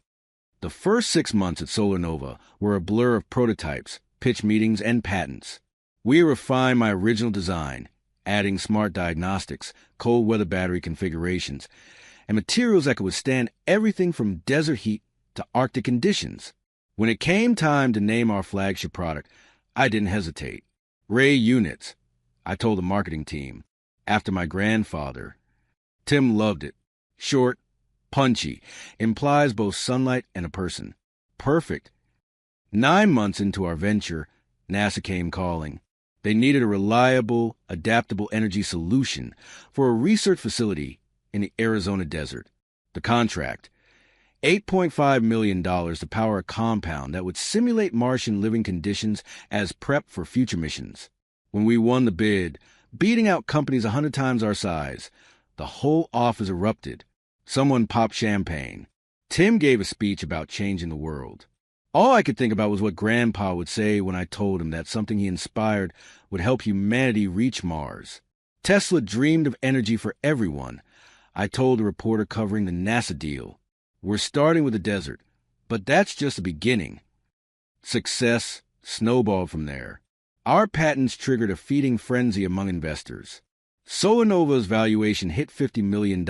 The first 6 months at SolarNova were a blur of prototypes, pitch meetings, and patents. We refined my original design, adding smart diagnostics, cold weather battery configurations, and materials that could withstand everything from desert heat to Arctic conditions. When it came time to name our flagship product, I didn't hesitate. Ray Units, I told the marketing team, after my grandfather. Tim loved it. Short, punchy, implies both sunlight and a person. Perfect. 9 months into our venture, NASA came calling. They needed a reliable, adaptable energy solution for a research facility in the Arizona desert. The contract, $8.5 million to power a compound that would simulate Martian living conditions as prep for future missions. When we won the bid, beating out companies 100 times our size, the whole office erupted. Someone popped champagne. Tim gave a speech about changing the world. All I could think about was what Grandpa would say when I told him that something he inspired would help humanity reach Mars. Tesla dreamed of energy for everyone. I told the reporter covering the NASA deal. We're starting with the desert, but that's just the beginning. Success snowballed from there. Our patents triggered a feeding frenzy among investors. SolarNova's valuation hit $50 million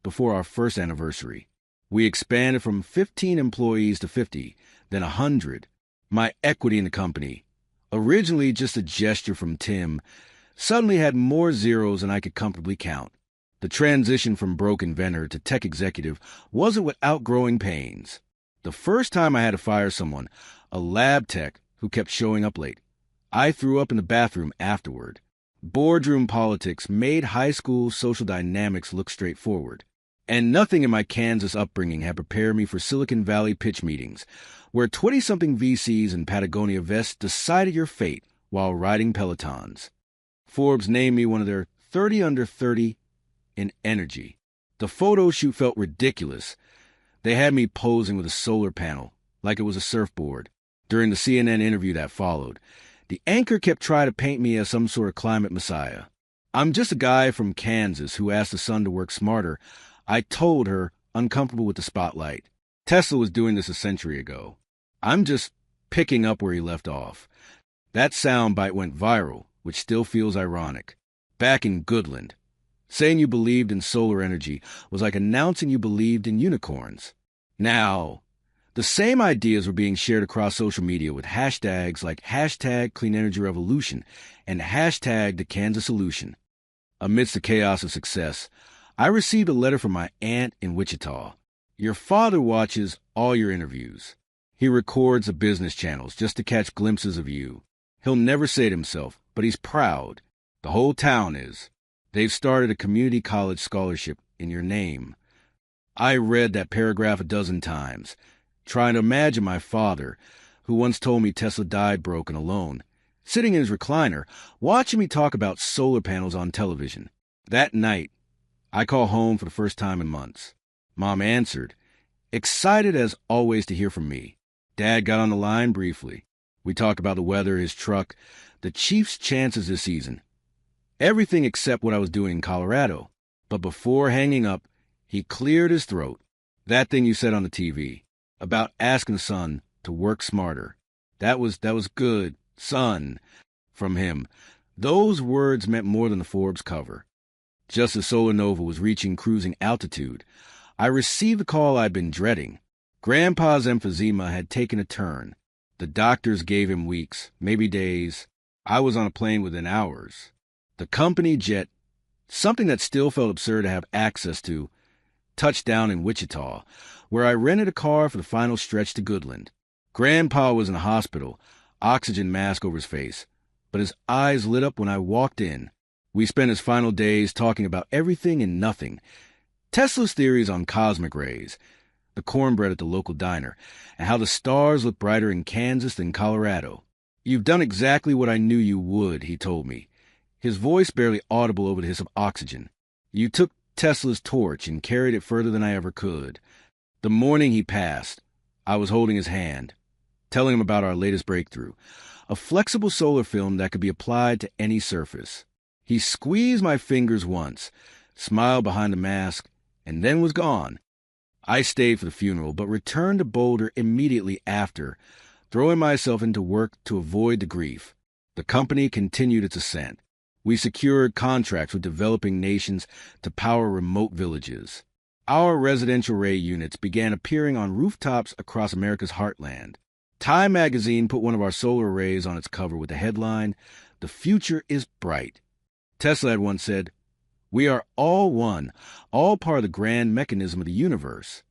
before our first anniversary. We expanded from 15 employees to 50, then 100. My equity in the company, originally just a gesture from Tim, suddenly had more zeros than I could comfortably count. The transition from broke inventor to tech executive wasn't without growing pains. The first time I had to fire someone, a lab tech who kept showing up late, I threw up in the bathroom afterward. Boardroom politics made high school social dynamics look straightforward. And nothing in my Kansas upbringing had prepared me for Silicon Valley pitch meetings, where 20-something VCs in Patagonia vests decided your fate while riding Pelotons. Forbes named me one of their 30 under 30 in energy. The photo shoot felt ridiculous. They had me posing with a solar panel, like it was a surfboard. During the CNN interview that followed, the anchor kept trying to paint me as some sort of climate messiah. I'm just a guy from Kansas who asked the sun to work smarter, I told her, uncomfortable with the spotlight. Tesla was doing this a century ago. I'm just picking up where he left off. That soundbite went viral, which still feels ironic. Back in Goodland, saying you believed in solar energy was like announcing you believed in unicorns. Now, the same ideas were being shared across social media with hashtags like hashtag Clean Energy Revolution and hashtag The Kansas Solution. Amidst the chaos of success, I received a letter from my aunt in Wichita. Your father watches all your interviews. He records the business channels just to catch glimpses of you. He'll never say it himself, but he's proud. The whole town is. They've started a community college scholarship in your name. I read that paragraph a dozen times, trying to imagine my father, who once told me Tesla died broke and alone, sitting in his recliner, watching me talk about solar panels on television. That night, I call home for the first time in months. Mom answered, excited as always to hear from me. Dad got on the line briefly. We talked about the weather, his truck, the Chiefs' chances this season. Everything except what I was doing in Colorado. But before hanging up, he cleared his throat. That thing you said on the TV, about asking the sun to work smarter. That was good, son, from him. Those words meant more than the Forbes cover. Just as Solar Nova was reaching cruising altitude, I received the call I'd been dreading. Grandpa's emphysema had taken a turn. The doctors gave him weeks, maybe days. I was on a plane within hours. The company jet, something that still felt absurd to have access to, touched down in Wichita, where I rented a car for the final stretch to Goodland. Grandpa was in a hospital, oxygen mask over his face, but his eyes lit up when I walked in. We spent his final days talking about everything and nothing. Tesla's theories on cosmic rays, the cornbread at the local diner, and how the stars look brighter in Kansas than Colorado. "You've done exactly what I knew you would," he told me, his voice barely audible over the hiss of oxygen. "You took Tesla's torch and carried it further than I ever could." The morning he passed, I was holding his hand, telling him about our latest breakthrough, a flexible solar film that could be applied to any surface. He squeezed my fingers once, smiled behind the mask, and then was gone. I stayed for the funeral, but returned to Boulder immediately after, throwing myself into work to avoid the grief. The company continued its ascent. We secured contracts with developing nations to power remote villages. Our residential ray units began appearing on rooftops across America's heartland. Time magazine put one of our solar arrays on its cover with the headline, "The future is bright." Tesla had once said, "We are all one, all part of the grand mechanism of the universe."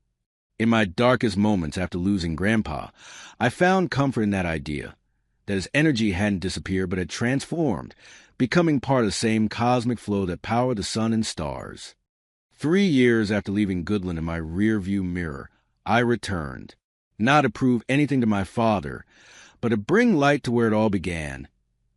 In my darkest moments after losing Grandpa, I found comfort in that idea, that his energy hadn't disappeared but had transformed, becoming part of the same cosmic flow that powered the sun and stars. 3 years after leaving Goodland in my rearview mirror, I returned, not to prove anything to my father, but to bring light to where it all began,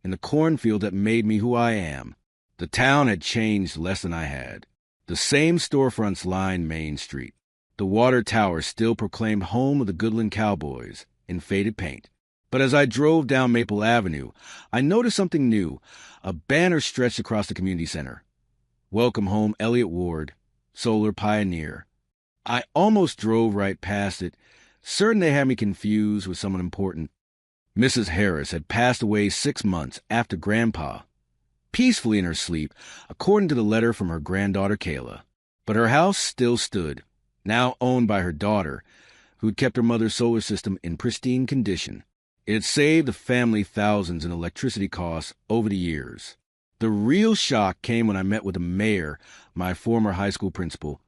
in the cornfield that made me who I am. The town had changed less than I had. The same storefronts lined Main Street. The water tower still proclaimed home of the Goodland Cowboys in faded paint. But as I drove down Maple Avenue, I noticed something new. A banner stretched across the community center. "Welcome home, Elliott Ward, Solar Pioneer." I almost drove right past it, certain they had me confused with someone important. Mrs. Harris had passed away 6 months after Grandpa, peacefully in her sleep, according to the letter from her granddaughter Kayla. But her house still stood, now owned by her daughter, who'd kept her mother's solar system in pristine condition. It had saved the family thousands in electricity costs over the years. The real shock came when I met with the mayor, my former high school principal,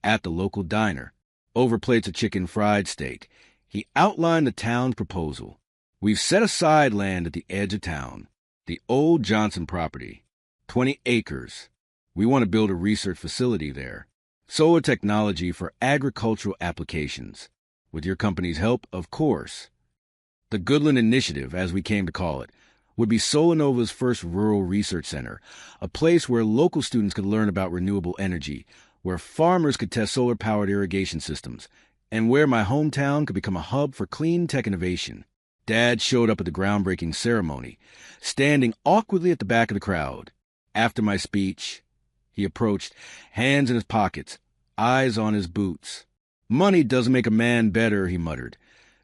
at the local diner. Over plates of chicken fried steak, he outlined the town's proposal. "We've set aside land at the edge of town, the old Johnson property, 20 acres. We want to build a research facility there. Solar technology for agricultural applications. With your company's help, of course." The Goodland Initiative, as we came to call it, would be Solar Nova's first rural research center, a place where local students could learn about renewable energy, where farmers could test solar-powered irrigation systems, and where my hometown could become a hub for clean tech innovation. Dad showed up at the groundbreaking ceremony, standing awkwardly at the back of the crowd. After my speech, he approached, hands in his pockets, eyes on his boots. "Money doesn't make a man better," he muttered,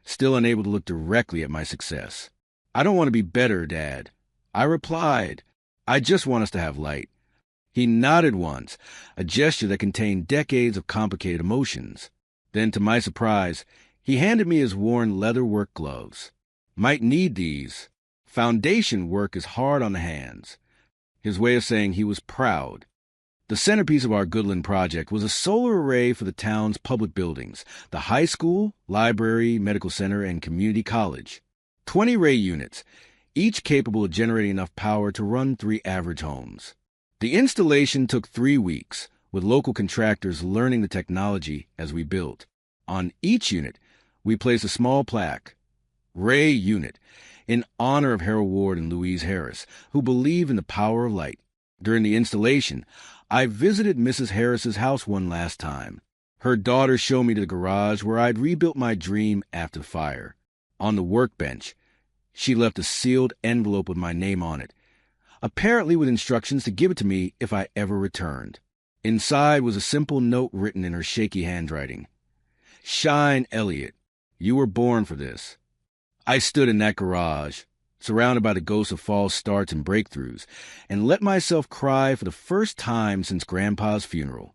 still unable to look directly at my success. "I don't want to be better, Dad." I replied, "I just want us to have light." He nodded once, a gesture that contained decades of complicated emotions. Then, to my surprise, he handed me his worn leather work gloves. "Might need these. Foundation work is hard on the hands." His way of saying he was proud. The centerpiece of our Goodland project was a solar array for the town's public buildings, the high school, library, medical center, and community college. 20 ray units, each capable of generating enough power to run 3 average homes. The installation took 3 weeks, with local contractors learning the technology as we built. On each unit, we placed a small plaque, "Ray Unit," in honor of Harold Ward and Louise Harris, who believe in the power of light. During the installation, I visited Mrs. Harris's house one last time. Her daughter showed me to the garage where I'd rebuilt my dream after the fire. On the workbench, she left a sealed envelope with my name on it, apparently with instructions to give it to me if I ever returned. Inside was a simple note written in her shaky handwriting. "Shine, Elliot. You were born for this." I stood in that garage, surrounded by the ghosts of false starts and breakthroughs, and let myself cry for the first time since Grandpa's funeral.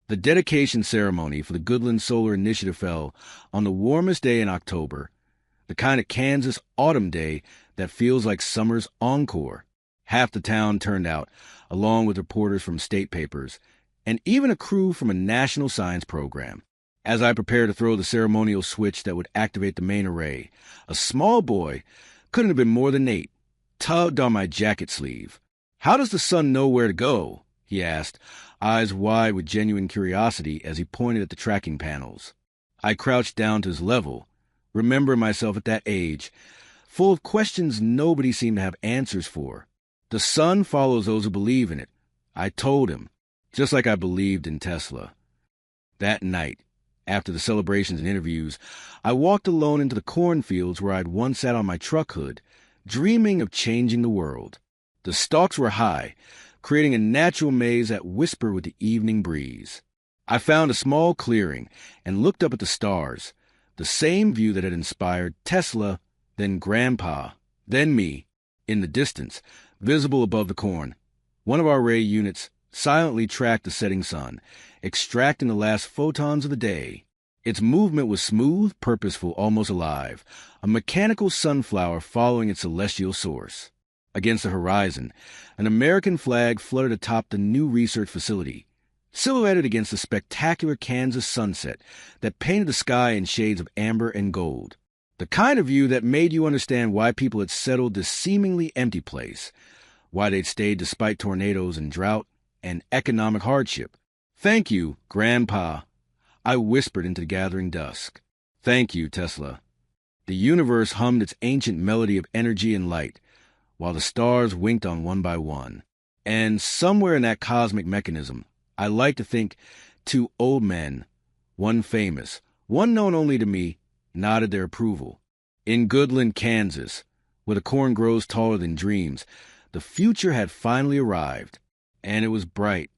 The dedication ceremony for the Goodland Solar Initiative fell on the warmest day in October, the kind of Kansas autumn day that feels like summer's encore. Half the town turned out, along with reporters from state papers, and even a crew from a national science program. As I prepared to throw the ceremonial switch that would activate the main array, a small boy, couldn't have been more than 8, tugged on my jacket sleeve. "How does the sun know where to go?" he asked, eyes wide with genuine curiosity as he pointed at the tracking panels. I crouched down to his level, remembering myself at that age, full of questions nobody seemed to have answers for. "The sun follows those who believe in it," I told him, just like I believed in Tesla. That night, after the celebrations and interviews, I walked alone into the cornfields where I'd once sat on my truck hood, dreaming of changing the world. The stalks were high, creating a natural maze that whispered with the evening breeze. I found a small clearing and looked up at the stars, the same view that had inspired Tesla, then Grandpa, then me. In the distance, visible above the corn, one of our array units silently tracked the setting sun, extracting the last photons of the day. Its movement was smooth, purposeful, almost alive, a mechanical sunflower following its celestial source. Against the horizon, an American flag fluttered atop the new research facility, silhouetted against the spectacular Kansas sunset that painted the sky in shades of amber and gold. The kind of view that made you understand why people had settled this seemingly empty place, why they'd stayed despite tornadoes and drought and economic hardship. "Thank you, Grandpa," I whispered into the gathering dusk. "Thank you, Tesla." The universe hummed its ancient melody of energy and light, while the stars winked on one by one. And somewhere in that cosmic mechanism, I like to think 2 old men, one famous, one known only to me, nodded their approval. In Goodland, Kansas, where the corn grows taller than dreams, the future had finally arrived, and it was bright,